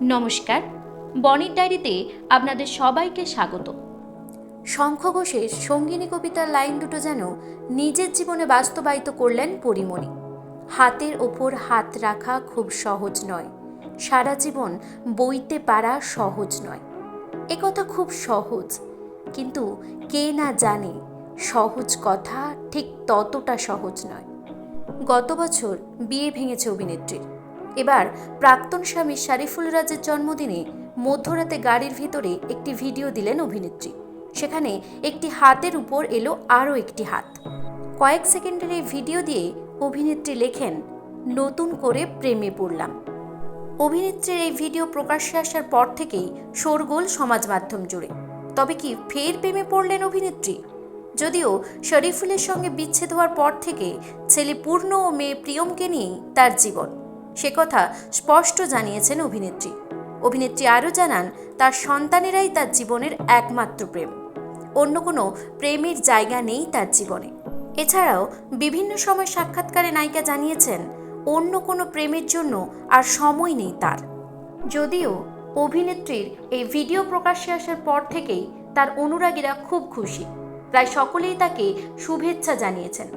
নমস্কার, বনির ডায়েরিতে আপনাদের সবাইকে স্বাগত। শঙ্খ ঘোষের সঙ্গিনী কবিতার লাইন দুটো যেন নিজের জীবনে বাস্তবায়িত করলেন পরীমণি। হাতের ওপর হাত রাখা খুব সহজ নয়, সারা জীবন বইতে পারা সহজ নয়। একথা খুব সহজ, কিন্তু কে না জানে সহজ কথা ঠিক ততটা সহজ নয়। গত বছর বিয়ে ভেঙেছে অভিনেত্রীর। এবার প্রাক্তন স্বামী শারিফুল রাজের জন্মদিনে মধ্যরাতে গাড়ির ভিতরে একটি ভিডিও দিলেন অভিনেত্রী। সেখানে একটি হাতের উপর এলো আরও একটি হাত। কয়েক সেকেন্ডের এই ভিডিও দিয়ে অভিনেত্রী লেখেন, নতুন করে প্রেমে পড়লাম। অভিনেত্রীর এই ভিডিও প্রকাশ্যে আসার পর থেকেই শোরগোল সমাজ মাধ্যম জুড়ে। তবে কি ফের প্রেমে পড়লেন অভিনেত্রী? যদিও শরীফুলের সঙ্গে বিচ্ছেদ হওয়ার পর থেকে ছেলে পূর্ণ ও মেয়ে প্রিয়মকে নিয়েই তার জীবন, সে কথা স্পষ্ট জানিয়েছেন অভিনেত্রী। অভিনেত্রী আরও জানান, তার সন্তানেরাই তার জীবনের একমাত্র প্রেম, অন্য কোনো প্রেমের জায়গা নেই তার জীবনে। এছাড়াও বিভিন্ন সময় সাক্ষাৎকারে নায়িকা জানিয়েছেন, অন্য কোনো প্রেমের জন্য আর সময় নেই তার। যদিও অভিনেত্রীর এই ভিডিও প্রকাশ্যে আসার পর থেকেই তার অনুরাগীরা খুব খুশি, প্রায় সকলেই তাকে শুভেচ্ছা জানিয়েছেন।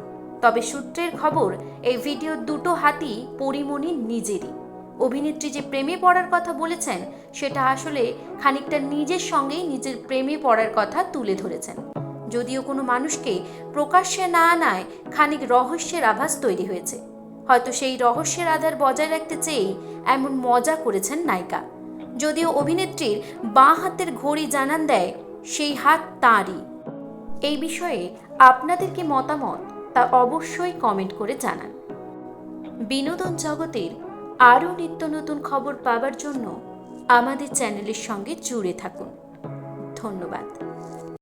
তবে সূত্রের খবর, এই ভিডিওর দুটো হাতই পরীমণির নিজেরই। অভিনেত্রী যে প্রেমে পড়ার কথা বলেছেন, সেটা আসলে খানিকটা নিজের সঙ্গেই নিজের প্রেমে পড়ার কথা তুলে ধরেছেন। যদিও কোনো মানুষকে প্রকাশ্যে না আনায় খানিক রহস্যের আভাস তৈরি হয়েছে। হয়তো সেই রহস্যের আধার বজায় রাখতে চেয়েই এমন মজা করেছেন নায়িকা। যদিও অভিনেত্রীর বাঁ হাতের ঘড়ি জানান দেয় সেই হাত তাঁরই। এই বিষয়ে আপনাদের কি মতামত তা অবশ্যই কমেন্ট করে জানান। বিনোদন জগতের আরও নিত্য নতুন খবর পাওয়ার জন্য আমাদের চ্যানেলের সঙ্গে জুড়ে থাকুন। ধন্যবাদ।